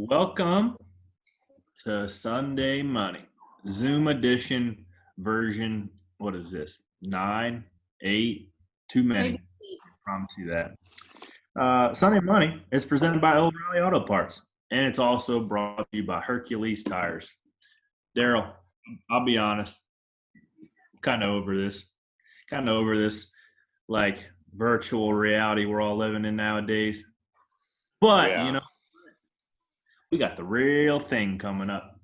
Welcome to Sunday Money, Zoom edition version. What is this? 9, 8, too many. Maybe. I promise you that. Sunday Money is presented by Old Raleigh Auto Parts, and it's also brought to you by Hercules Tires. Daryl, I'll be honest, kind of over this. Like virtual reality we're all living in nowadays. But, Yeah. We got the real thing coming up.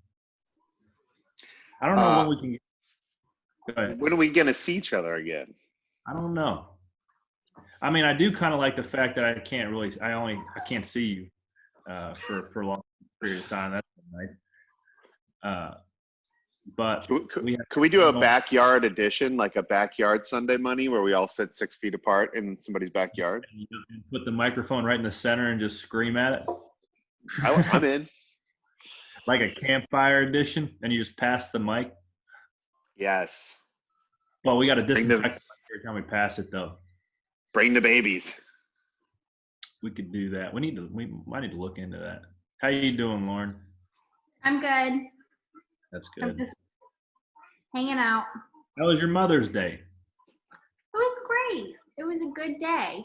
I don't know when we can get. Go ahead. When are we going to see each other again? I don't know. I mean, I do kind of like the fact that I can't see you for a long period of time. That's nice. But Could we do a backyard edition, like a backyard Sunday Money, where we all sit 6 feet apart in somebody's backyard? Put the microphone right in the center and just scream at it. I'm in. Like a campfire edition, and you just pass the mic. Yes. Well, we got to disinfect the mic every time we pass it, though. Bring the babies. We could do that. We might need to look into that. How you doing, Lauren? I'm good. That's good. I'm just hanging out. How was your Mother's Day? It was great. It was a good day.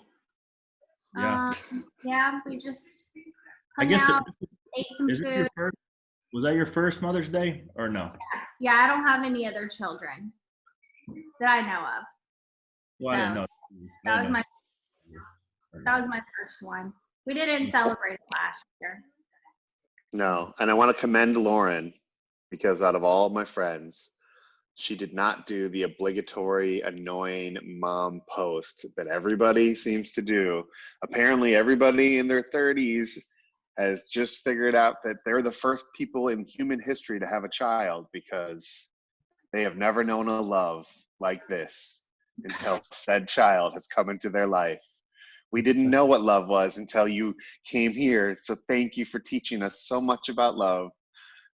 Yeah. We just I hung guess out, ate some food. Was that your first Mother's Day or no? Yeah, I don't have any other children that I know of. Well, I didn't know. That was my first one. We didn't celebrate it last year. No, and I want to commend Lauren, because out of all my friends, she did not do the obligatory annoying mom post that everybody seems to do. Apparently, everybody in their 30s has just figured out that they're the first people in human history to have a child, because they have never known a love like this until said child has come into their life. We didn't know what love was until you came here, so thank you for teaching us so much about love.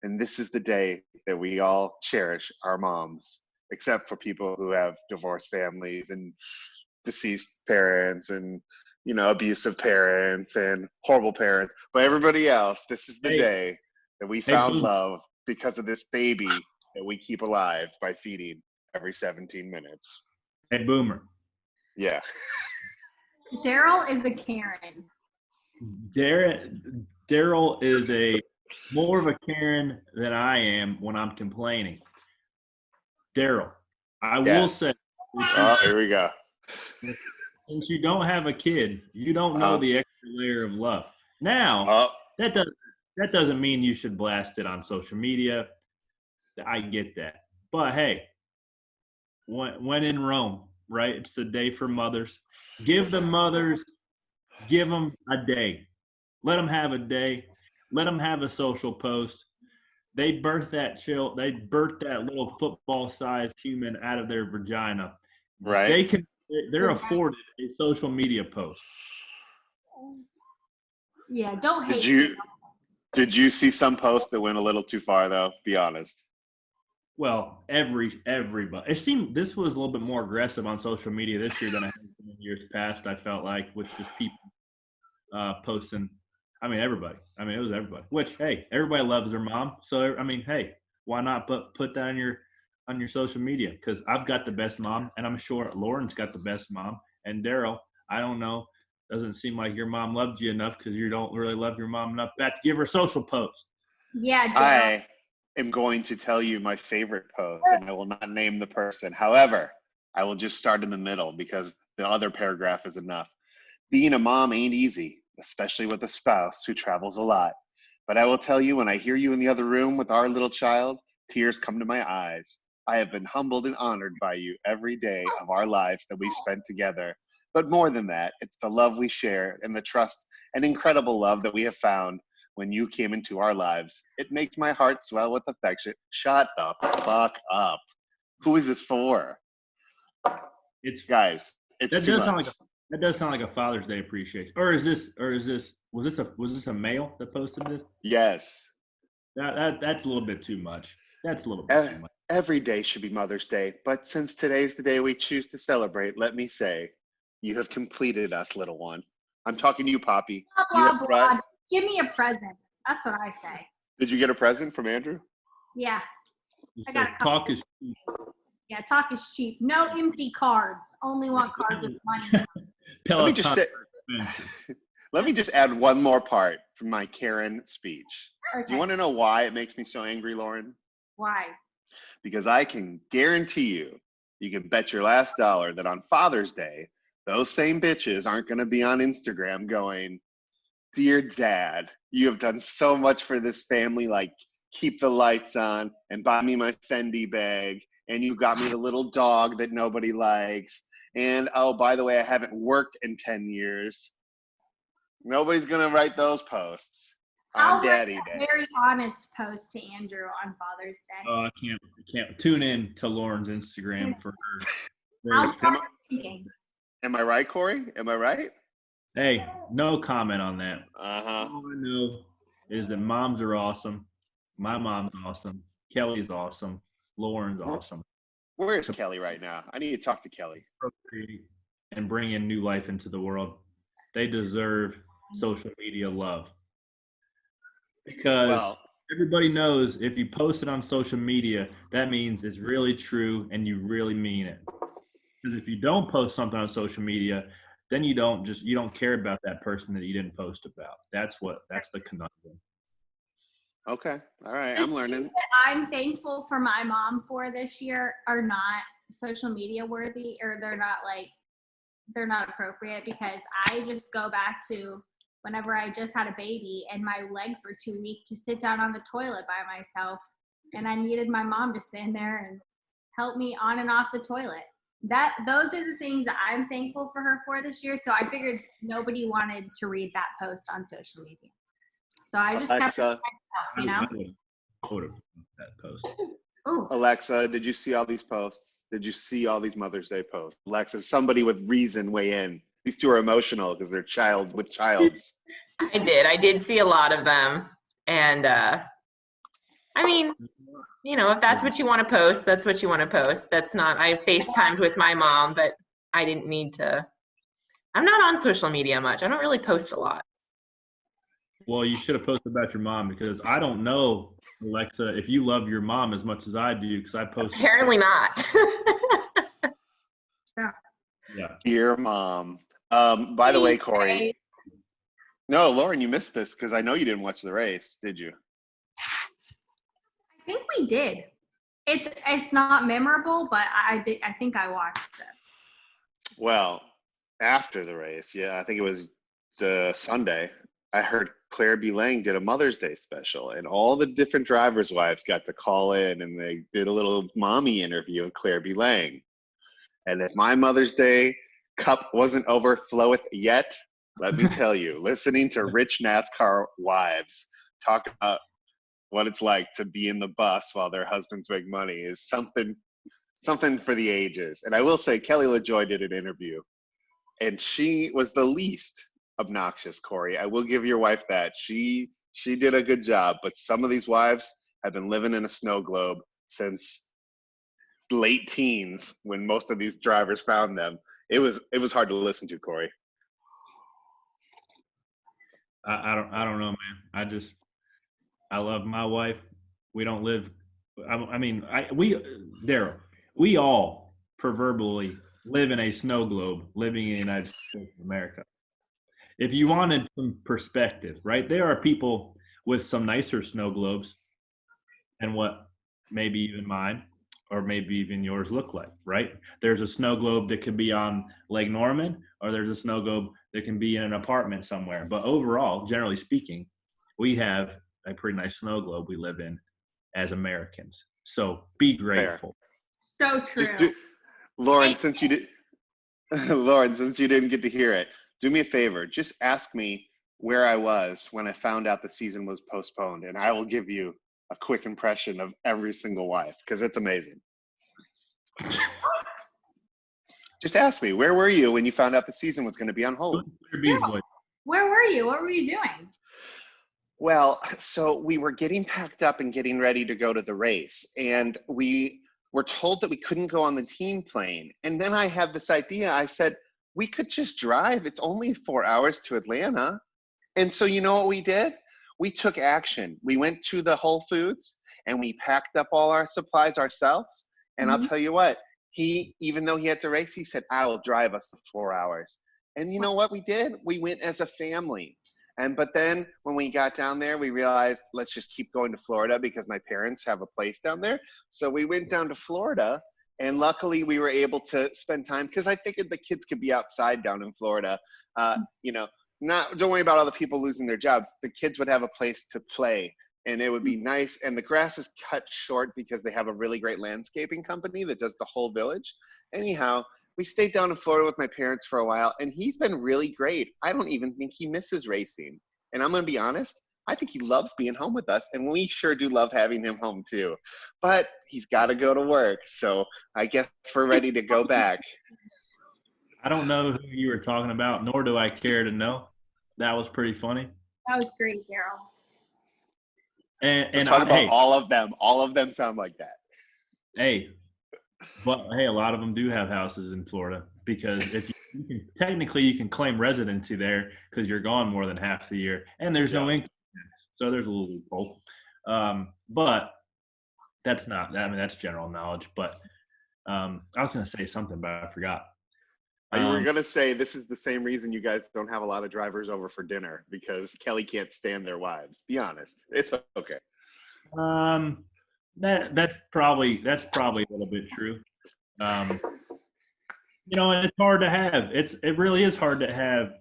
And this is the day that we all cherish our moms, except for people who have divorced families and deceased parents and, abusive parents and horrible parents. But everybody else, this is the day that we found love because of this baby that we keep alive by feeding every 17 minutes. Hey, Boomer. Yeah. Daryl is a Karen. Daryl is more of a Karen than I am when I'm complaining. Daryl, I will say. Here we go. Since you don't have a kid, you don't know the extra layer of love. Now, that doesn't mean you should blast it on social media. I get that. But hey, when in Rome, right? It's the day for mothers. Give them a day. Let them have a day. Let them have a social post. They birthed that little football-sized human out of their vagina. Right. They're afforded a social media post. Yeah, don't hate. Did you see some post that went a little too far, though? Be honest. Well, everybody. It seemed this was a little bit more aggressive on social media this year than I have in years past. I felt like, with just people posting. I mean, everybody. I mean, it was everybody. Which, hey, everybody loves their mom. So, I mean, hey, why not put that on your social media? Because I've got the best mom, and I'm sure Lauren's got the best mom. And Daryl, I don't know, doesn't seem like your mom loved you enough, because you don't really love your mom enough to give her a social post. Yeah, Daryl. I am going to tell you my favorite post, and I will not name the person. However, I will just start in the middle, because the other paragraph is enough. Being a mom ain't easy, especially with a spouse who travels a lot. But I will tell you, when I hear you in the other room with our little child, tears come to my eyes. I have been humbled and honored by you every day of our lives that we spent together. But more than that, it's the love we share and the trust and incredible love that we have found when you came into our lives. It makes my heart swell with affection. Shut the fuck up. Who is this for? Guys, it's too much. That does sound like a Father's Day appreciation. Was this a male that posted this? Yes. That's a little bit too much. That's a little bit too much. Every day should be Mother's Day, but since today's the day we choose to celebrate, let me say, you have completed us, little one. I'm talking to you, Poppy. Blah, blah, blah. Give me a present. That's what I say. Did you get a present from Andrew? Yeah. He I said, got a talk is cheap. Yeah, talk is cheap. No empty cards. Only want cards with money. Let me just say, let me just add one more part from my Karen speech. Okay. Do you want to know why it makes me so angry, Lauren? Why? Because I can guarantee you, you can bet your last dollar that on Father's Day, those same bitches aren't going to be on Instagram going, "Dear Dad, you have done so much for this family, like keep the lights on and buy me my Fendi bag. And you got me the little dog that nobody likes. And oh, by the way, I haven't worked in 10 years. Nobody's going to write those posts on Daddy Day. Very honest post to Andrew on Father's Day. Oh, I can't tune in to Lauren's Instagram for her. I'll start thinking. Am I right, Corey? Am I right? Hey, no comment on that. Uh-huh. All I know is that moms are awesome. My mom's awesome. Kelly's awesome. Lauren's awesome. Where is Kelly right now? I need to talk to Kelly. And bring in new life into the world. They deserve social media love. Because everybody knows if you post it on social media, that means it's really true and you really mean it. Because if you don't post something on social media, then you don't care about that person that you didn't post about. That's the conundrum. Okay. All right. I'm learning. That I'm thankful for my mom for this year are not social media worthy, or they're not appropriate, because I just go back to whenever I just had a baby and my legs were too weak to sit down on the toilet by myself, and I needed my mom to stand there and help me on and off the toilet. Those are the things that I'm thankful for her for this year. So I figured nobody wanted to read that post on social media. So I just kept it to myself, I would have that post. Ooh. Alexa, did you see all these posts? Did you see all these Mother's Day posts? Alexa, somebody with reason weigh in. These two are emotional because they're childs. I did see a lot of them. And I mean, if that's what you want to post, that's what you want to post. That's not, I FaceTimed with my mom, but I didn't need to. I'm not on social media much. I don't really post a lot. Well, you should have posted about your mom, because I don't know, Alexa, if you love your mom as much as I do, because I post. Apparently not. Yeah. Dear mom. By the way, Corey. No, Lauren, you missed this because I know you didn't watch the race, did you? I think we did. It's not memorable, but I think I watched it. Well, after the race, yeah, I think it was Sunday, I heard Claire B. Lang did a Mother's Day special, and all the different drivers' wives got to call in, and they did a little mommy interview with Claire B. Lang. And if my Mother's Day cup wasn't overfloweth yet, let me tell you, listening to rich NASCAR wives talk about what it's like to be in the bus while their husbands make money is something for the ages. And I will say, Kelly LaJoy did an interview, and she was the least obnoxious, Corey. I will give your wife that. She did a good job, but some of these wives have been living in a snow globe since late teens when most of these drivers found them. It was hard to listen to, Corey. I don't know, man. I love my wife. We don't live. Daryl, we all proverbially live in a snow globe, living in the United States of America. If you wanted some perspective, right? There are people with some nicer snow globes than what maybe even mine or maybe even yours look like, right? There's a snow globe that could be on Lake Norman, or there's a snow globe that can be in an apartment somewhere. But overall, generally speaking, we have a pretty nice snow globe we live in as Americans. So be grateful. Fair. So true. Lauren, since you didn't get to hear it, do me a favor. Just ask me where I was when I found out the season was postponed, and I will give you a quick impression of every single wife, because it's amazing. Just ask me, where were you when you found out the season was going to be on hold? Where were you? What were you doing? Well, so we were getting packed up and getting ready to go to the race, and we were told that we couldn't go on the team plane. And then I had this idea. I said, we could just drive. It's only 4 hours to Atlanta. And so you know what we did? we took action. We went to the Whole Foods and we packed up all our supplies ourselves. And I'll tell you what, even though he had to race, he said, I will drive us 4 hours. And you know what we did? We went as a family. But then when we got down there, we realized, let's just keep going to Florida because my parents have a place down there. So we went down to Florida, and luckily we were able to spend time because I figured the kids could be outside down in Florida. Don't worry about all the people losing their jobs. The kids would have a place to play, and it would be nice. And the grass is cut short because they have a really great landscaping company that does the whole village. Anyhow, we stayed down in Florida with my parents for a while, and he's been really great. I don't even think he misses racing. And I'm going to be honest, I think he loves being home with us, and we sure do love having him home too. But he's got to go to work, so I guess we're ready to go back. I don't know who you were talking about, nor do I care to know. That was pretty funny. That was great, Daryl. And talk about all of them. All of them sound like that. Hey, but hey, a lot of them do have houses in Florida because if technically you can claim residency there because you're gone more than half the year, and there's no income tax, so there's a little loophole. But that's not. I mean, that's general knowledge. But I was going to say something, but I forgot. You were going to say this is the same reason you guys don't have a lot of drivers over for dinner because Kelly can't stand their wives. Be honest. It's okay. That's probably a little bit true. And it's hard to have. It really is hard to have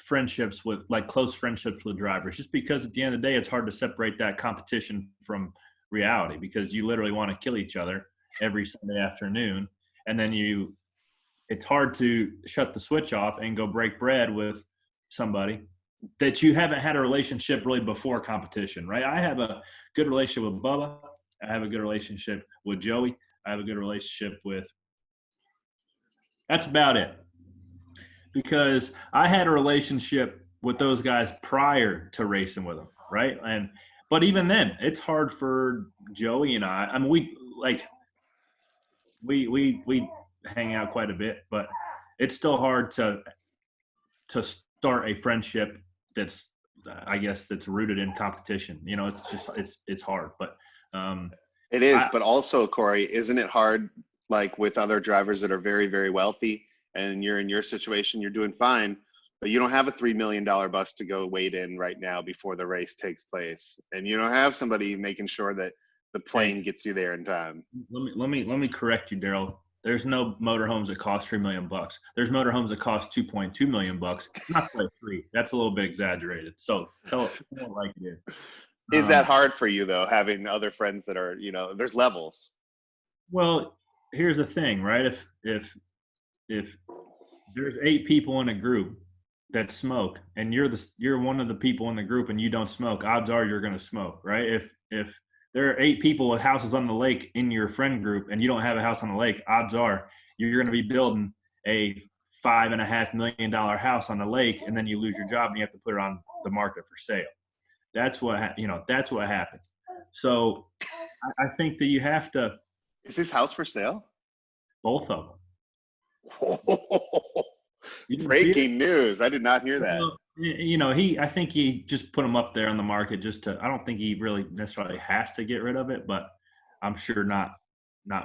friendships with close friendships with drivers, just because at the end of the day, it's hard to separate that competition from reality because you literally want to kill each other every Sunday afternoon, and then it's hard to shut the switch off and go break bread with somebody that you haven't had a relationship really before competition, right? I have a good relationship with Bubba. I have a good relationship with Joey. I have a good relationship with – that's about it. Because I had a relationship with those guys prior to racing with them, right? But even then, it's hard for Joey and I. I mean, we hang out quite a bit, but it's still hard to start a friendship that's rooted in competition. It's just it's hard, but it is. But also, Corey, isn't it hard with other drivers that are very, very wealthy, and you're in your situation, you're doing fine, but you don't have a $3 million bus to go wait in right now before the race takes place, and you don't have somebody making sure that the plane gets you there in time. Let me correct you, Daryl. There's no motorhomes that cost $3 million. There's motorhomes that cost $2.2 million. Not quite $3. That's a little bit exaggerated. So tell it like it is. Is that hard for you though, having other friends that are, there's levels? Well, here's the thing, right? If there's 8 people in a group that smoke, and you're one of the people in the group and you don't smoke, odds are you're going to smoke, right? If there are 8 people with houses on the lake in your friend group and you don't have a house on the lake, odds are you're going to be building a $5.5 million house on the lake, and then you lose your job and you have to put it on the market for sale. That's what happens. So I think that you have to. Is this house for sale? Both of them. Breaking news. I did not hear that. I think he just put them up there on the market I don't think he really necessarily has to get rid of it, but I'm sure not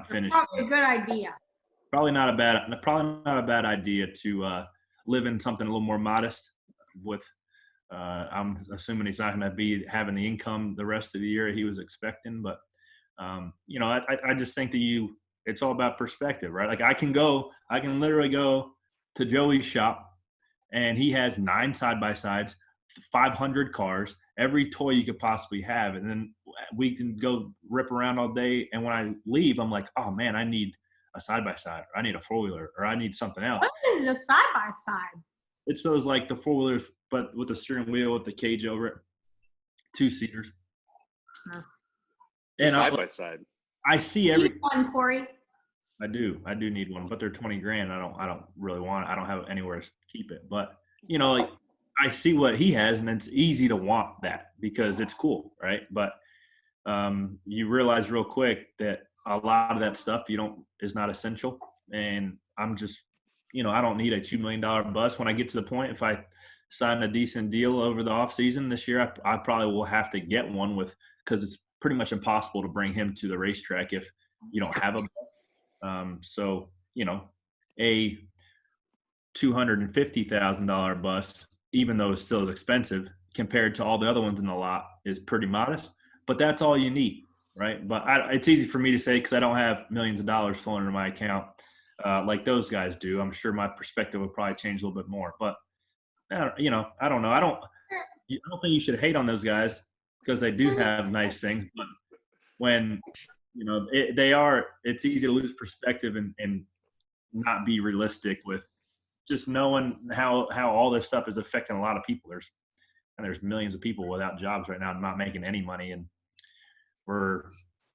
finished. Probably a good idea. Probably not a bad idea to live in something a little more modest with, I'm assuming he's not going to be having the income the rest of the year he was expecting, but I just think that it's all about perspective, right? I can literally go to Joey's shop, and he has 9 side-by-sides, 500 cars, every toy you could possibly have. And then we can go rip around all day. And when I leave, I'm like, oh man, I need a side-by-side, or I need a 4-wheeler, or I need something else. What is a side-by-side? It's those the 4-wheelers, but with the steering wheel with the cage over it, 2-seaters. Huh. And side-by-side. I see every one, Corey. I do need one, but they're $20,000. I don't really want it. I don't have anywhere to keep it. But I see what he has, and it's easy to want that because it's cool, right? But you realize real quick that a lot of that stuff is not essential. And I'm just, I don't need a $2 million bus. When I get to the point, if I sign a decent deal over the off season this year. I probably will have to get one because it's pretty much impossible to bring him to the racetrack if you don't have a bus. So, a $250,000 bus, even though it's still expensive compared to all the other ones in the lot, is pretty modest. But that's all you need, right? But it's easy for me to say because I don't have millions of dollars flowing into my account like those guys do. I'm sure my perspective will probably change a little bit more. But I don't know. I don't think you should hate on those guys because they do have nice things. But when it's easy to lose perspective and not be realistic with just knowing how all this stuff is affecting a lot of people. There's millions of people without jobs right now, not making any money, and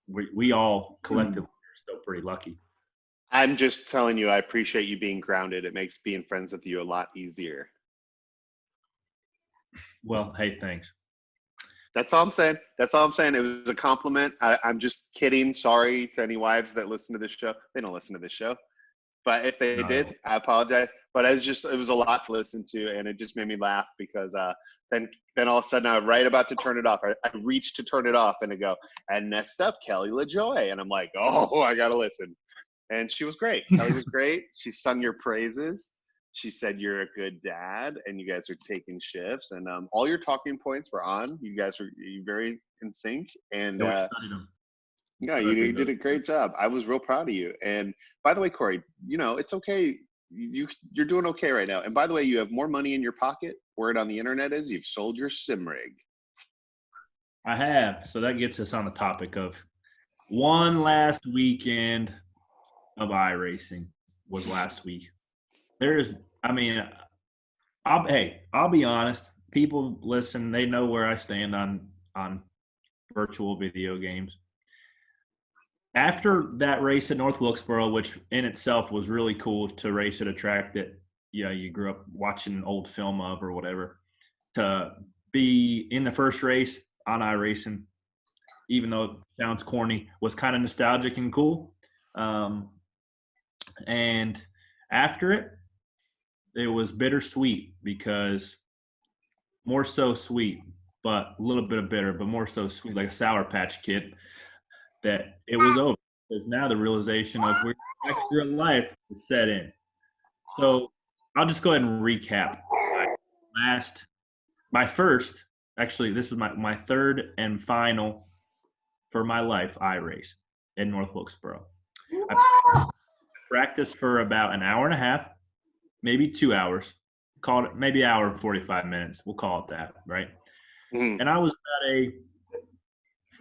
we all collectively are still pretty lucky. I'm just telling you, I appreciate you being grounded. It makes being friends with you a lot easier. Well, hey, thanks. That's all I'm saying. It was a compliment. I'm just kidding. Sorry to any wives that listen to this show. They don't listen to this show. But if they did, I apologize. But it was a lot to listen to, and it just made me laugh because then all of a sudden I'm right about to turn it off. I reached to turn it off, and I go, and next up, Kelly LaJoy. And I'm like, oh, I got to listen. And she was great. Kelly was great. She sung your praises. She said you're a good dad, and you guys are taking shifts, and all your talking points were on. You guys were very in sync, and yeah, you did a great job. I was real proud of you. And by the way, Corey, it's okay. You're doing okay right now. And by the way, you have more money in your pocket. Word on the internet is you've sold your sim rig. I have. So that gets us on the topic of one last weekend of iRacing was last week. I'll be honest. People listen, they know where I stand on virtual video games. After that race at North Wilkesboro, which in itself was really cool to race at a track that you grew up watching an old film of or whatever, to be in the first race on iRacing, even though it sounds corny, was kind of nostalgic and cool. And after it was bittersweet because more so sweet, but a little bit of bitter, but more so sweet, like a Sour Patch Kid, that it was over. Because now the realization of where extra life is set in. So I'll just go ahead and recap. This was my third and final for my life iRace in North Wilkesboro. I practiced for about an hour and a half, maybe 2 hours. Called it maybe an hour and 45 minutes. We'll call it that, right? Mm-hmm. And I was about a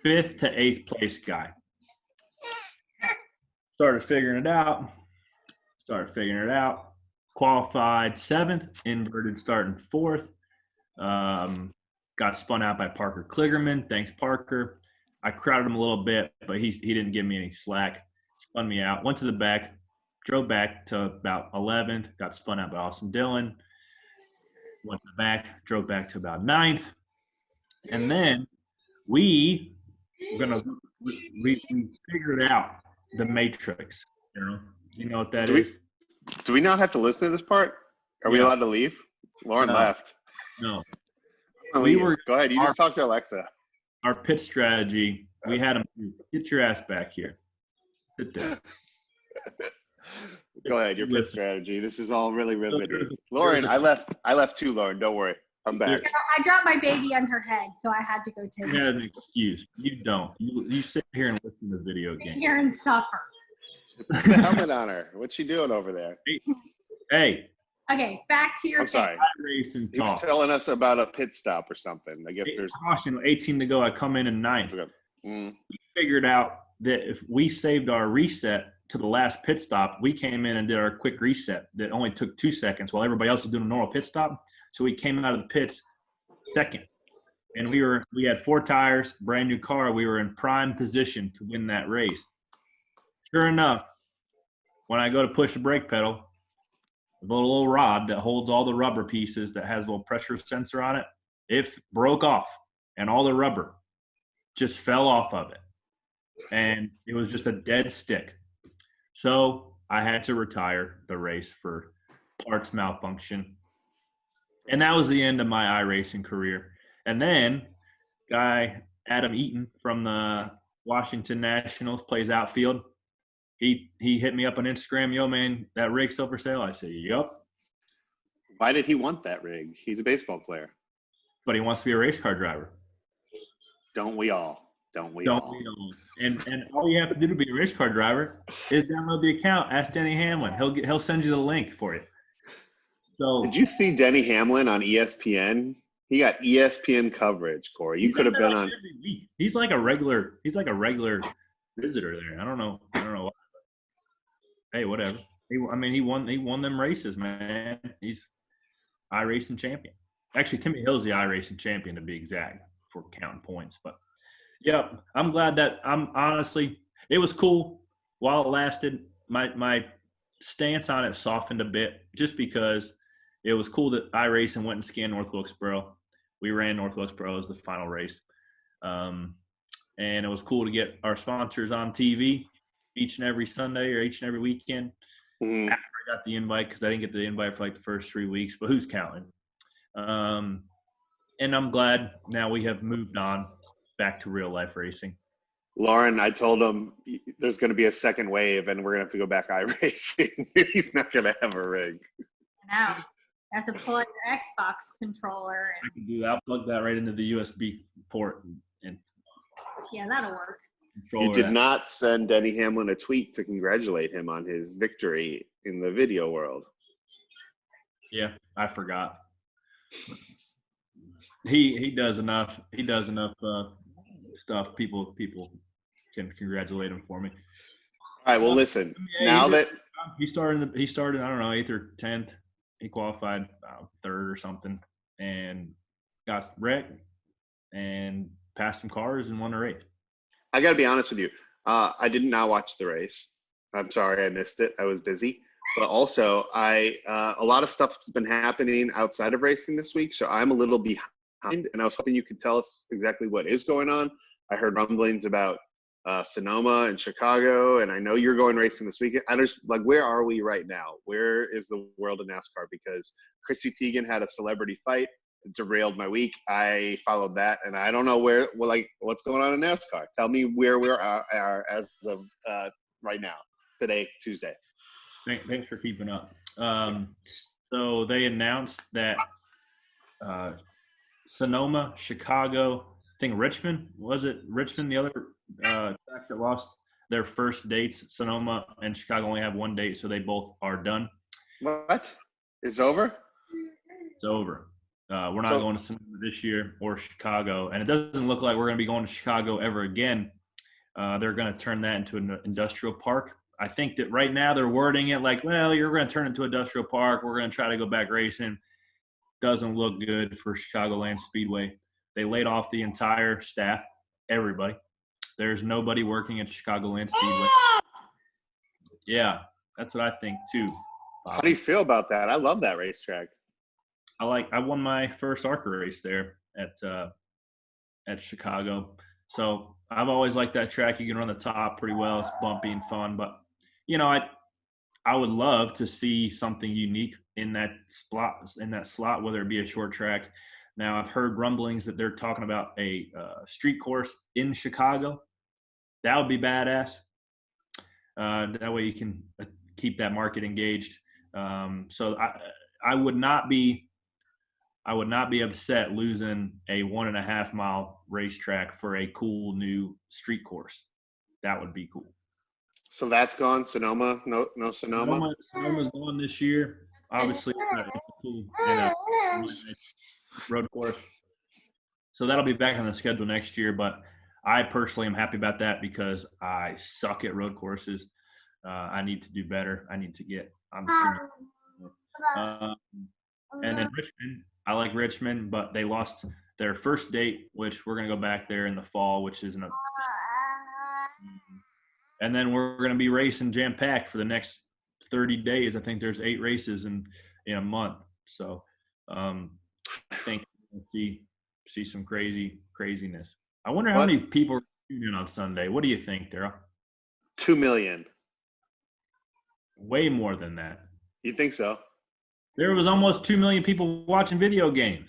5th to 8th place guy. Started figuring it out. Qualified 7th, inverted starting 4th. Got spun out by Parker Kligerman. Thanks, Parker. I crowded him a little bit, but he didn't give me any slack. Spun me out. Went to the back. Drove back to about 11th. Got spun out by Austin Dillon. Went to the back. Drove back to about 9th. And then we figured out the matrix. You know what that is? Do we not have to listen to this part? Are we allowed to leave? Lauren left. No. Go ahead. You just talk to Alexa. Our pit strategy, we had them get your ass back here. Sit there. Go ahead. Your pit strategy. This is all really riveting. Lauren, I left too, Lauren. Don't worry. I'm back. I dropped my baby on her head, so I had to go take it. You had an excuse. You don't. You sit here and listen to video games. Sit here and suffer. Put the helmet on her. What's she doing over there? Hey. Okay, back to your I'm sorry. Race and he was telling us about a pit stop or something. I guess there's caution. 18 to go. I come in 9th. Okay. We figured out that if we saved our reset to the last pit stop, we came in and did our quick reset that only took 2 seconds while everybody else was doing a normal pit stop. So we came out of the pits 2nd. And we had 4 tires, brand new car. We were in prime position to win that race. Sure enough, when I go to push the brake pedal, the little rod that holds all the rubber pieces that has a little pressure sensor on it, it broke off, and all the rubber just fell off of it. And it was just a dead stick. So I had to retire the race for parts malfunction. And that was the end of my iRacing career. And then guy Adam Eaton from the Washington Nationals plays outfield. He hit me up on Instagram, yo man, that rig's still for sale. I said, yup. Why did he want that rig? He's a baseball player. But he wants to be a race car driver. Don't we all? Don't we Don't all? we all? And all you have to do to be a race car driver is download the account. Ask Denny Hamlin. He'll send you the link for it. So did you see Denny Hamlin on ESPN? He got ESPN coverage, Corey. You could have been on every week. He's like a regular visitor there. I don't know why. Hey, whatever. He won them races, man. He's iRacing champion. Actually, Timmy Hill's the iRacing champion to be exact for counting points. But yeah, I'm glad that it was cool while it lasted. My stance on it softened a bit just because it was cool that iRacing went and scanned North Wilkesboro. We ran North Wilkesboro as the final race. And it was cool to get our sponsors on TV each and every Sunday or each and every weekend. Mm-hmm. After I got the invite, because I didn't get the invite for like the first 3 weeks, but who's counting? And I'm glad now we have moved on back to real life racing. Lauren, I told him there's going to be a second wave and we're going to have to go back iRacing. He's not going to have a rig. I know. You have to pull out your Xbox controller. I can do that. I'll plug that right into the USB port. And yeah, that'll work. You did not send Denny Hamlin a tweet to congratulate him on his victory in the video world. Yeah, I forgot. He does enough. He does enough stuff. People can congratulate him for me. All right. Well, listen. Now that he started, I don't know, 8th or 10th. He qualified 3rd or something, and got wrecked and passed some cars and won a race. I got to be honest with you. I did not watch the race. I'm sorry I missed it. I was busy. But also, a lot of stuff's been happening outside of racing this week, so I'm a little behind, and I was hoping you could tell us exactly what is going on. I heard rumblings about Sonoma and Chicago, and I know you're going racing this weekend. Where are we right now? Where is the world of NASCAR? Because Chrissy Teigen had a celebrity fight. It derailed my week. I followed that, and I don't know what's going on in NASCAR. Tell me where we are as of right now, today, Tuesday. Thanks for keeping up. So they announced that Sonoma, Chicago, I think Richmond, was it Richmond, the other track that lost their first dates? Sonoma and Chicago only have one date, so they both are done. What? It's over? It's over. We're not going to Sonoma this year or Chicago, and it doesn't look like we're going to be going to Chicago ever again. They're going to turn that into an industrial park. I think that right now they're wording it like, well, you're going to turn it into an industrial park. We're going to try to go back racing. Doesn't look good for Chicagoland Speedway. They laid off the entire staff, everybody. There's nobody working at Chicagoland Speedway. Yeah, that's what I think too. How do you feel about that? I love that racetrack. I won my first ARCA race there at Chicago. So I've always liked that track. You can run the top pretty well. It's bumpy and fun, but I would love to see something unique in that slot, whether it be a short track. Now I've heard rumblings that they're talking about a street course in Chicago. That would be badass. That way you can keep that market engaged. So I would not be upset losing a 1.5 mile racetrack for a cool new street course. That would be cool. So that's gone. Sonoma, no Sonoma. Sonoma's gone this year. Obviously, it's a cool, road course. So that'll be back on the schedule next year. But I personally am happy about that because I suck at road courses. I need to do better. I need to get on the scene. And then Richmond, I like Richmond, but they lost their first date, which we're going to go back there in the fall, which isn't and then we're going to be racing jam-packed for the next 30 days. I think there's 8 races in a month. So I think we'll see some craziness. I wonder how many people are tuning in on Sunday. What do you think, Daryl? 2 million. Way more than that. You think so? There was almost 2 million people watching video games.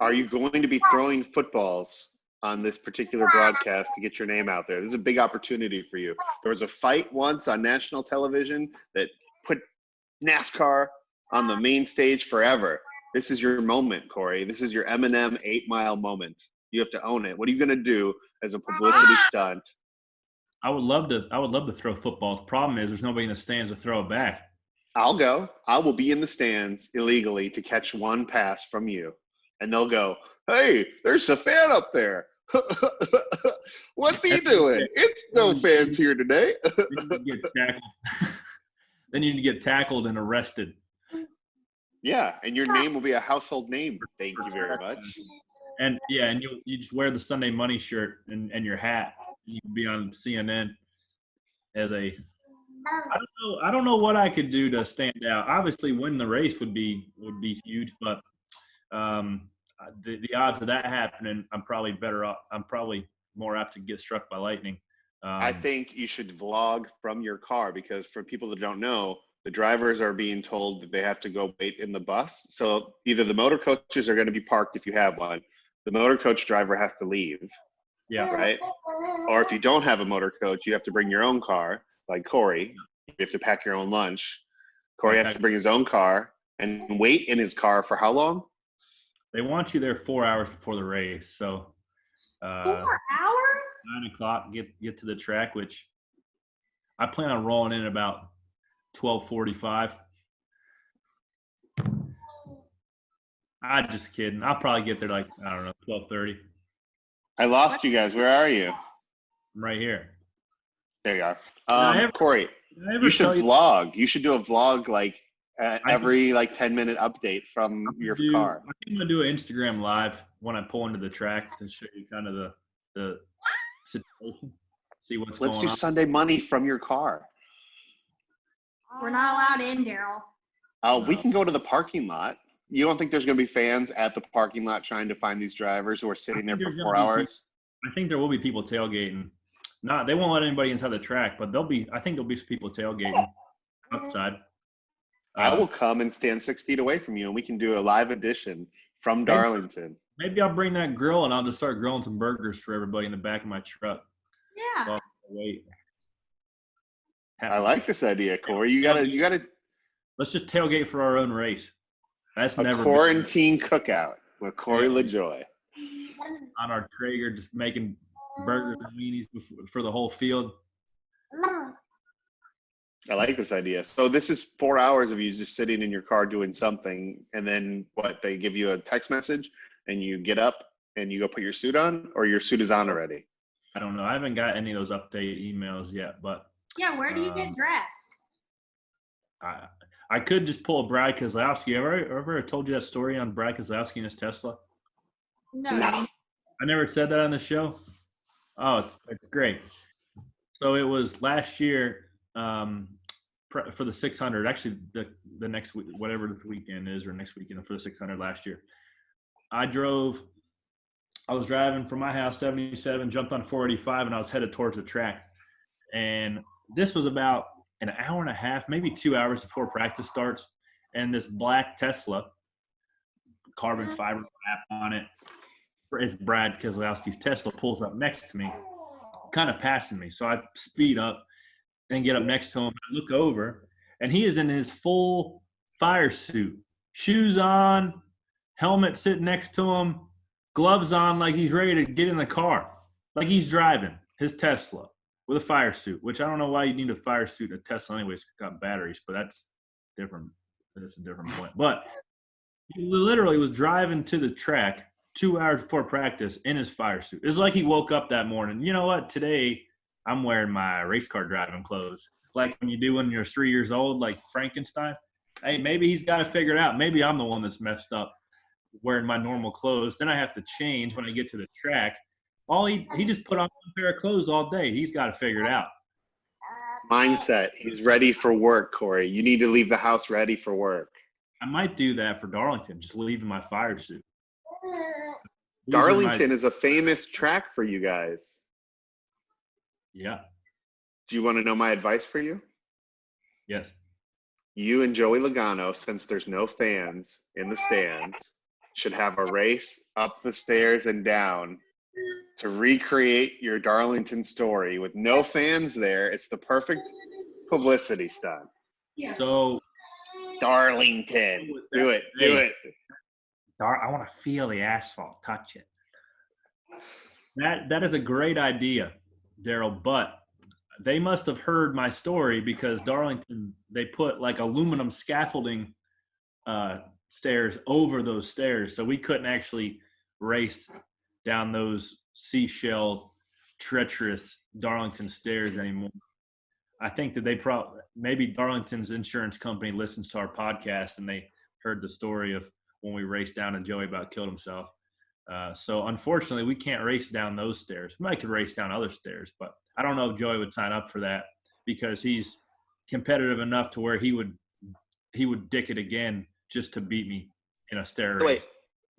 Are you going to be throwing footballs on this particular broadcast to get your name out there? This is a big opportunity for you. There was a fight once on national television that put NASCAR on the main stage forever. This is your moment, Corey. This is your Eminem 8 Mile moment. You have to own it. What are you going to do as a publicity stunt? I would love to throw footballs. Problem is, there's nobody in the stands to throw it back. I'll go. I will be in the stands illegally to catch one pass from you. And they'll go, hey, there's a fan up there. What's he doing? It's no fans here today. Then you get tackled and arrested. Yeah, and your name will be a household name. Thank you very much. And yeah, and you just wear the Sunday Money shirt and your hat. You can be on CNN as a. I don't know what I could do to stand out. Obviously, winning the race would be huge, but the odds of that happening, I'm probably better off. I'm probably more apt to get struck by lightning. I think you should vlog from your car, because for people that don't know, the drivers are being told that they have to go wait in the bus. So either the motor coaches are going to be parked if you have one. The motor coach driver has to leave. Yeah. Right. Or if you don't have a motor coach, you have to bring your own car. Like Corey, you have to pack your own lunch. Corey has to bring his own car and wait in his car for how long? They want you there 4 hours before the race. So 4 hours? 9 o'clock, get to the track, which I plan on rolling in about 12:45. I'm just kidding. I'll probably get there like, I don't know, 12:30. I lost you guys. Where are you? I'm right here. There you are. Corey, you should vlog. You should do a vlog like every 10-minute update from your car. I think I'm going to do an Instagram live when I pull into the track to show you kind of the situation, see what's going on. Let's do Sunday Money from your car. We're not allowed in, Daryl. We can go to the parking lot. You don't think there's going to be fans at the parking lot trying to find these drivers who are sitting there for 4 hours? I think there will be people tailgating. They won't let anybody inside the track, but I think there'll be some people tailgating outside. I will come and stand 6 feet away from you, and we can do a live edition from Darlington. Maybe I'll bring that grill, and I'll just start grilling some burgers for everybody in the back of my truck. Yeah. Well, wait. I like this idea, Corey. You gotta. Let's just tailgate for our own race. That's never quarantine cookout with Corey LaJoy. On our Traeger, just making burgers and weenies for the whole field. I like this idea. So this is 4 hours of you just sitting in your car doing something, and then they give you a text message and you get up and you go put your suit on, or your suit is on already? I don't know. I haven't got any of those update emails yet, but yeah, where do you get dressed? I could just pull a Brad Keselowski. Ever told you that story on Brad Keselowski and his Tesla? No. I never said that on the show. Oh, it's great. So it was last year for the 600. Actually, the next week, whatever the weekend is, or next weekend for the 600 last year. I was driving from my house 77, jumped on 485, and I was headed towards the track. And this was about an hour and a half, maybe 2 hours before practice starts. And this black Tesla, carbon fiber wrap on it, it's Brad Keselowski's Tesla, pulls up next to me, kind of passing me. So I speed up and get up next to him. I look over, and he is in his full fire suit, shoes on, helmet sitting next to him, gloves on, like he's ready to get in the car, like he's driving his Tesla with a fire suit, which I don't know why you need a fire suit in a Tesla anyways. It's got batteries, but that's different. That's a different point. But he literally was driving to the track 2 hours before practice in his fire suit. It was like he woke up that morning. You know what? Today I'm wearing my race car driving clothes, like when you do when you're 3 years old, like Frankenstein. Hey, maybe he's got to figure it out. Maybe I'm the one that's messed up wearing my normal clothes. Then I have to change when I get to the track. He just put on one pair of clothes all day. He's got to figure it out. Mindset. He's ready for work, Corey. You need to leave the house ready for work. I might do that for Darlington, just leaving my fire suit. Darlington is a famous track for you guys. Yeah. Do you want to know my advice for you? Yes. you and Joey Logano, since there's no fans in the stands, should have a race up the stairs and down to recreate your Darlington story with no fans there. It's the perfect publicity stunt. So Darlington, do it. I want to feel the asphalt, touch it. That is a great idea, Daryl, but they must have heard my story because Darlington, they put like aluminum scaffolding stairs over those stairs. So we couldn't actually race down those seashell, treacherous Darlington stairs anymore. I think that maybe Darlington's insurance company listens to our podcast and they heard the story of when we raced down and Joey about killed himself. So unfortunately, we can't race down those stairs. We might could race down other stairs, but I don't know if Joey would sign up for that because he's competitive enough to where he would dick it again just to beat me in a stair race. Wait,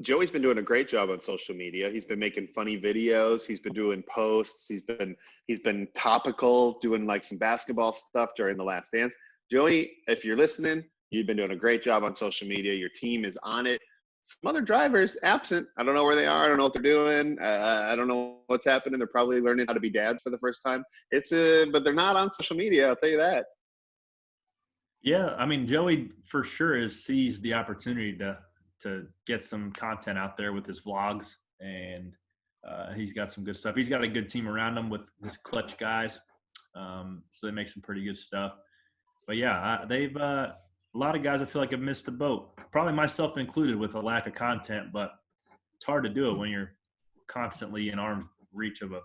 Joey's been doing a great job on social media. He's been making funny videos. He's been doing posts. He's been topical, doing like some basketball stuff during the Last Dance. Joey, if you're listening, you've been doing a great job on social media. Your team is on it. Some other drivers absent. I don't know where they are. I don't know what they're doing. I don't know what's happening. They're probably learning how to be dads for the first time. But they're not on social media. I'll tell you that. Yeah, I mean, Joey for sure has seized the opportunity to get some content out there with his vlogs, and he's got some good stuff. He's got a good team around him with his clutch guys, so they make some pretty good stuff. But yeah, they've a lot of guys I feel like have missed the boat, probably myself included, with a lack of content. But it's hard to do it when you're constantly in arm's reach of a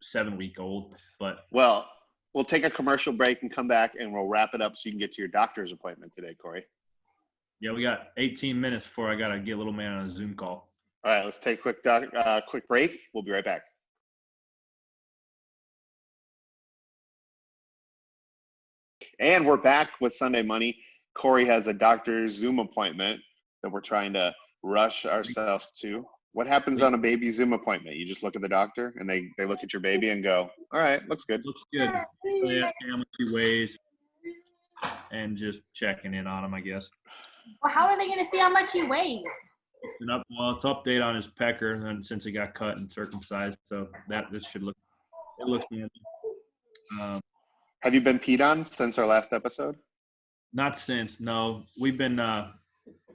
7-week-old. But well, we'll take a commercial break and come back, and we'll wrap it up so you can get to your doctor's appointment today, Corey. Yeah, we got 18 minutes before I got to get little man on a Zoom call. All right, let's take a quick break. We'll be right back. And we're back with Sunday Money. Corey has a doctor's Zoom appointment that we're trying to rush ourselves to. What happens on a baby Zoom appointment? You just look at the doctor and they look at your baby and go, all right, looks good. Looks good. They ask how much he weighs and just checking in on him, I guess. Well, how are they going to see how much he weighs? It's update on his pecker, and since he got cut and circumcised, so this should look. It looks good. Have you been peed on since our last episode? Not since. No, we've been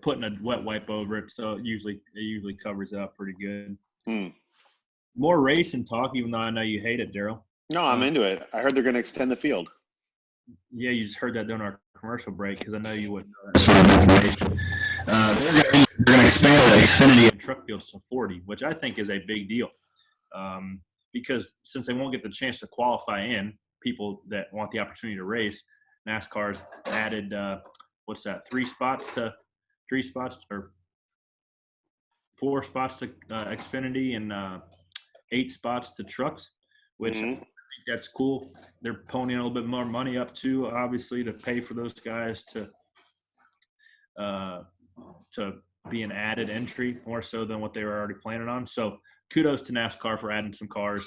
putting a wet wipe over it, so it usually covers up pretty good. More race and talk, even though I know you hate it, Daryl. No, I'm into it. I heard they're going to extend the field. Yeah, you just heard that during our commercial break because I know you wouldn't know that sort of information. They're going to expand the Xfinity and truck fields to 40, which I think is a big deal because since they won't get the chance to qualify in, people that want the opportunity to race, NASCAR's added 4 spots to Xfinity and 8 spots to trucks, which I think that's cool. They're ponying a little bit more money up too, obviously, to pay for those guys to be an added entry more so than what they were already planning on. So kudos to NASCAR for adding some cars.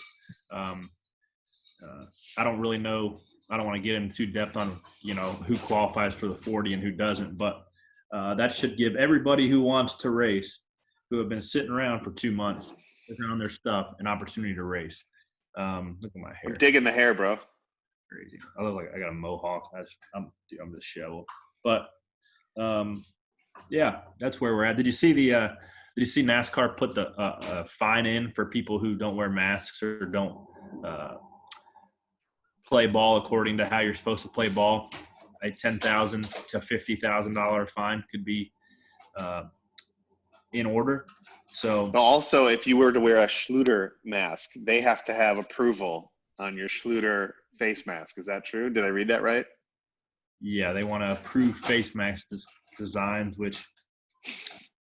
I don't really know. I don't want to get into too depth on, who qualifies for the 40 and who doesn't, but that should give everybody who wants to race, who have been sitting around for 2 months, working on their stuff, an opportunity to race. Look at my hair. I'm digging the hair, bro. Crazy. I look like I got a mohawk. I'm disheveled. But yeah, that's where we're at. Did you see NASCAR put the fine in for people who don't wear masks or don't play ball according to how you're supposed to play ball? A $10,000 to $50,000 fine could be in order. So also, if you were to wear a Schluter mask, they have to have approval on your Schluter face mask. Is that true? Did I read that right? Yeah, they want to approve face mask designs, which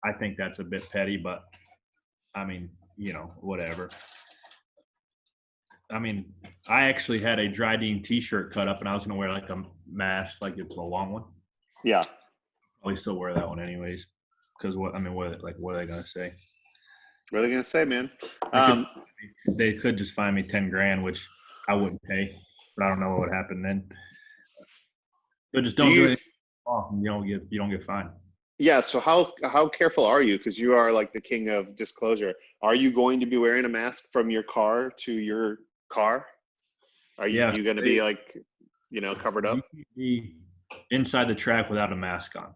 I think that's a bit petty, but I mean, whatever. I mean, I actually had a Dry Dean t-shirt cut up and I was going to wear like a mask, like it's a long one. Yeah. Probably still wear that one anyways. Because what are they going to say? What are they going to say, man? They could just fine me $10,000, which I wouldn't pay, but I don't know what would happen then. But just don't do anything wrong. You don't get fined. Yeah. So how careful are you? Because you are like the king of disclosure. Are you going to be wearing a mask from your car to your car? Are you going to be like, covered up? You can be inside the track without a mask on.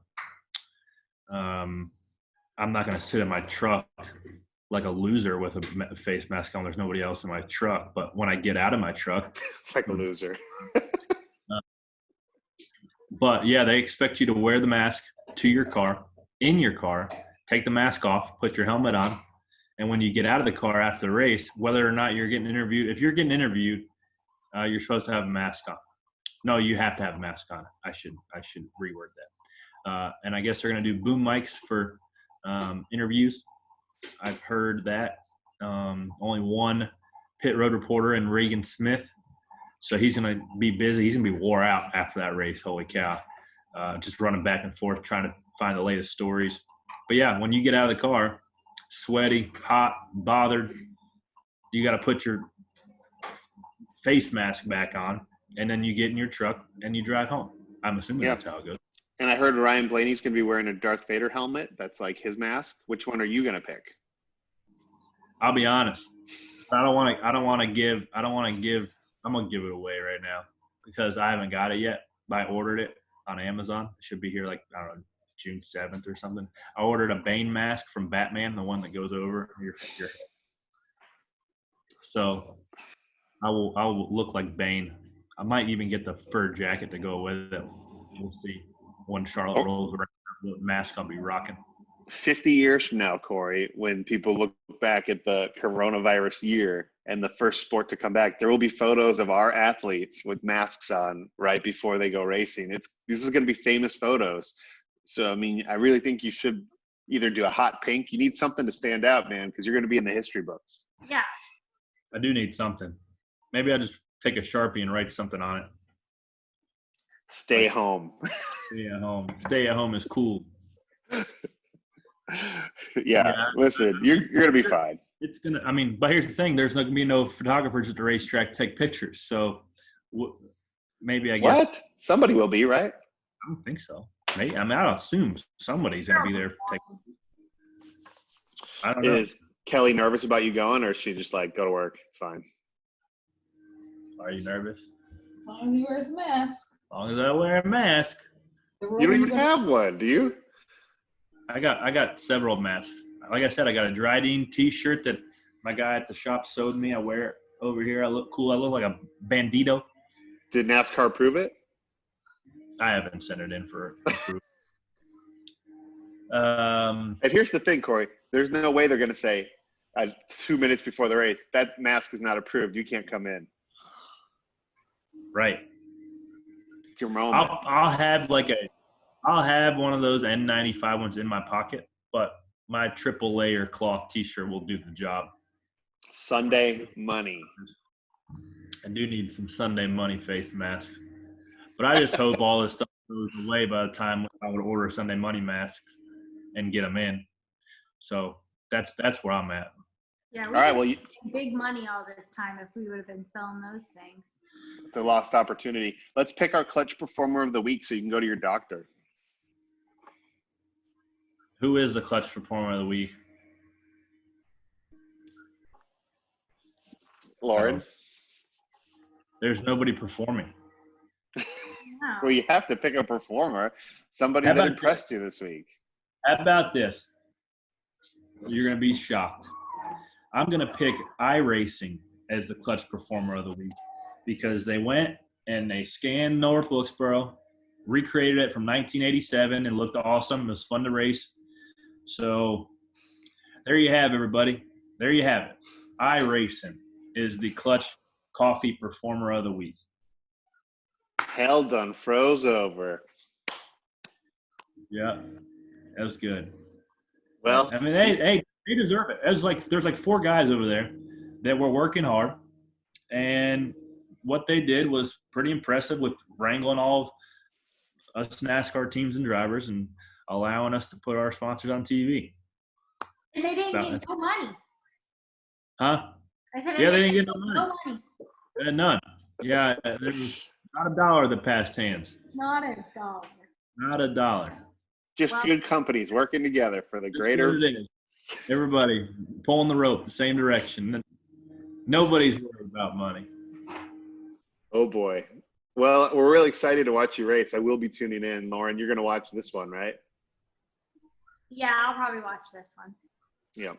I'm not going to sit in my truck like a loser with a face mask on. There's nobody else in my truck. But when I get out of my truck, like a loser. But yeah, they expect you to wear the mask to your car, in your car, take the mask off, put your helmet on. And when you get out of the car after the race, whether or not you're getting interviewed, if you're getting interviewed, you're supposed to have a mask on. No, you have to have a mask on. I should reword that. And I guess they're going to do boom mics for interviews. I've heard that. Only one pit road reporter and Reagan Smith. So he's going to be busy. He's going to be wore out after that race. Holy cow. Just running back and forth, trying to find the latest stories. But yeah, when you get out of the car, sweaty, hot, bothered, you got to put your face mask back on, and then you get in your truck and you drive home. I'm assuming that's how it goes. And I heard Ryan Blaney's going to be wearing a Darth Vader helmet. That's like his mask. Which one are you going to pick? I'll be honest. I'm going to give it away right now because I haven't got it yet. I ordered it on Amazon. It should be here like, I don't know, June 7th or something. I ordered a Bane mask from Batman, the one that goes over your head. So I will look like Bane. I might even get the fur jacket to go with it. We'll see when Charlotte rolls around what mask I'll be rocking. 50 years from now, Corey, when people look back at the coronavirus year and the first sport to come back, there will be photos of our athletes with masks on right before they go racing. This is going to be famous photos. So, I mean, I really think you should either do a hot pink. You need something to stand out, man, because you're going to be in the history books. Yeah. I do need something. Maybe I'll just take a Sharpie and write something on it. Stay home. Stay at home. Stay at home is cool. Yeah, listen, you're gonna be fine. It's gonna. I mean, but here's the thing: there's not gonna be no photographers at the racetrack to take pictures. So maybe I guess. What? Somebody will be, right? I don't think so. Maybe. I mean, I'll assume somebody's gonna be there. I don't know. Is Kelly nervous about you going, or is she just like, go to work? It's fine. Are you nervous? As long as he wears a mask. As long as I wear a mask. You don't even have one, do you? I got several masks. Like I said, I got a Dryden T-shirt that my guy at the shop sewed me. I wear it over here. I look cool. I look like a bandito. Did NASCAR approve it? I haven't sent it in for approval. And here's the thing, Corey. There's no way they're going to say 2 minutes before the race, that mask is not approved. You can't come in. Right. It's your moment. I'll have one of those N95 ones in my pocket, but my triple layer cloth T-shirt will do the job. Sunday money. I do need some Sunday money face masks, but I just hope all this stuff goes away by the time I would order Sunday money masks and get them in. So that's where I'm at. Yeah. All right. Well, big money all this time if we would have been selling those things. It's a lost opportunity. Let's pick our clutch performer of the week so you can go to your doctor. Who is the clutch performer of the week? Lauren. There's nobody performing. Well, you have to pick a performer. Somebody that impressed you this week. How about this? You're going to be shocked. I'm going to pick iRacing as the clutch performer of the week because they went and they scanned North Wilkesboro, recreated it from 1987 and looked awesome. It was fun to race. So there you have it, everybody. There you have it. iRacing is the clutch coffee performer of the week. Hell done. Froze over. Yeah, that was good. Well, I mean, they deserve it. There's like 4 guys over there that were working hard, and what they did was pretty impressive with wrangling all us NASCAR teams and drivers and allowing us to put our sponsors on TV. And they didn't get no money. Huh? I said they didn't get no money. They had none. Yeah, Not a dollar that passed hands. Not a dollar. Not a dollar. Just good companies working together for the That's greater. what it is. Everybody pulling the rope the same direction. Nobody's worried about money. Oh boy. Well, we're really excited to watch you race. I will be tuning in. Lauren, you're going to watch this one, right? Yeah, I'll probably watch this one. Yeah.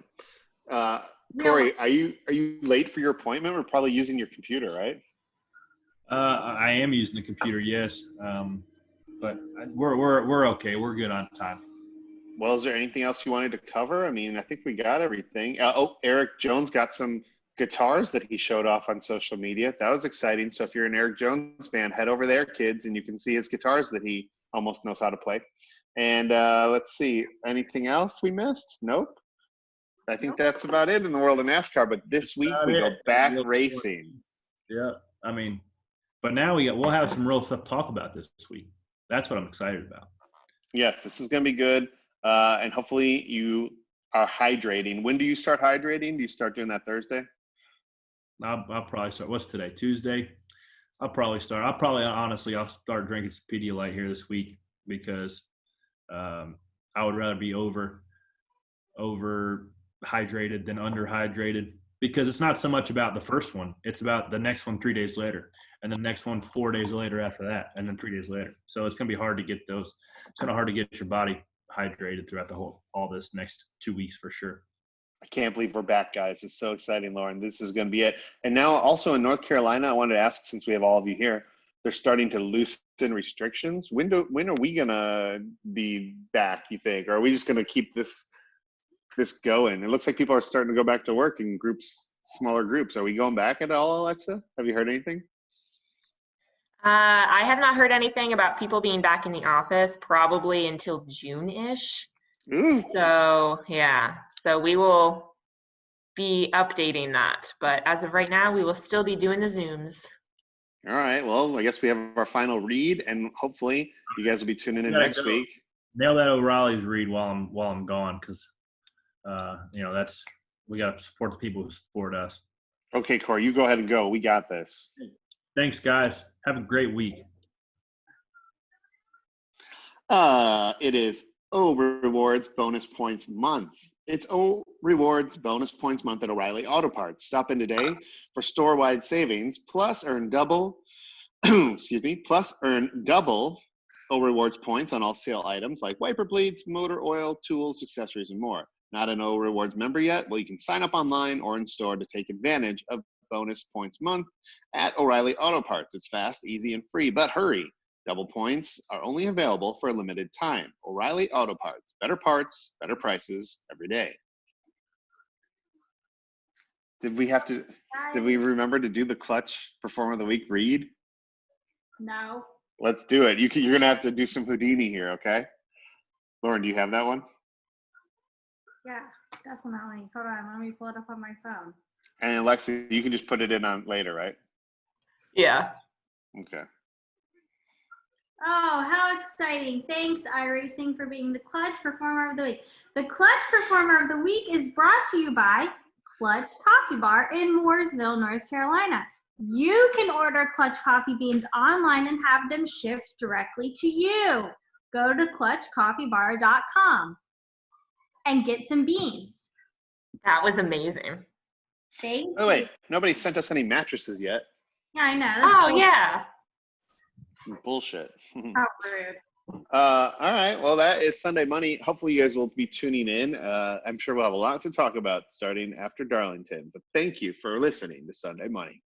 Corey, are you late for your appointment? We're probably using your computer, right? I am using the computer, yes. But we're okay. We're good on time. Well, is there anything else you wanted to cover? I mean, I think we got everything. Eric Jones got some guitars that he showed off on social media. That was exciting. So if you're an Eric Jones fan, head over there, kids, and you can see his guitars that he almost knows how to play. And let's see, anything else we missed? Nope. I think that's about it in the world of NASCAR. But this week we go back racing. Yeah, I mean, but now we'll have some real stuff to talk about this week. That's what I'm excited about. Yes, this is going to be good. And hopefully you are hydrating. When do you start hydrating? Do you start doing that Thursday? I'll probably start. What's today? Tuesday? I'll honestly start drinking some Pedialyte here this week because I would rather be over hydrated than underhydrated, because it's not so much about the first one. It's about the next one 3 days later, and the next one 4 days later after that, and then 3 days later. So it's going to be hard to get those. It's kind of hard to get your body hydrated throughout all this next 2 weeks for sure. I can't believe we're back, guys. It's so exciting, Lauren. This is going to be it. And now also in North Carolina, I wanted to ask, since we have all of you here, they're starting to loosen restrictions. When are we going to be back, you think? Or are we just going to keep this going? It looks like people are starting to go back to work in groups, smaller groups. Are we going back at all, Alexa? Have you heard anything? I have not heard anything about people being back in the office probably until June-ish. So, yeah. So we will be updating that. But as of right now, we will still be doing the Zooms. All right. Well, I guess we have our final read, and hopefully you guys will be tuning in next week. Nail that O'Reilly's read while I'm gone, because we got to support the people who support us. Okay, Corey, you go ahead and go. We got this. Thanks, guys. Have a great week. It is O Rewards Bonus Points Month. It's O Rewards Bonus Points Month at O'Reilly Auto Parts. Stop in today for store-wide savings, plus earn double, plus earn double O Rewards points on all sale items like wiper blades, motor oil, tools, accessories, and more. Not an O Rewards member yet? Well, you can sign up online or in store to take advantage of Bonus Points Month at O'Reilly Auto Parts. It's fast, easy, and free, but hurry. Double points are only available for a limited time. O'Reilly Auto Parts. Better parts, better prices every day. Did we remember to do the clutch performer of the week read? No. Let's do it. You're going to have to do some Houdini here, okay? Lauren, do you have that one? Yeah, definitely. Hold on. Let me pull it up on my phone. And Alexa, you can just put it in on later, right? Yeah. Okay. Oh, how exciting. Thanks, iRacing, for being the Clutch Performer of the Week. The Clutch Performer of the Week is brought to you by Clutch Coffee Bar in Mooresville, North Carolina. You can order Clutch coffee beans online and have them shipped directly to you. Go to clutchcoffeebar.com and get some beans. That was amazing. Thank you. Oh, wait. Nobody sent us any mattresses yet. Yeah, I know. Oh, yeah. Bullshit. How rude. All right. Well, that is Sunday Money. Hopefully you guys will be tuning in. I'm sure we'll have a lot to talk about starting after Darlington. But thank you for listening to Sunday Money.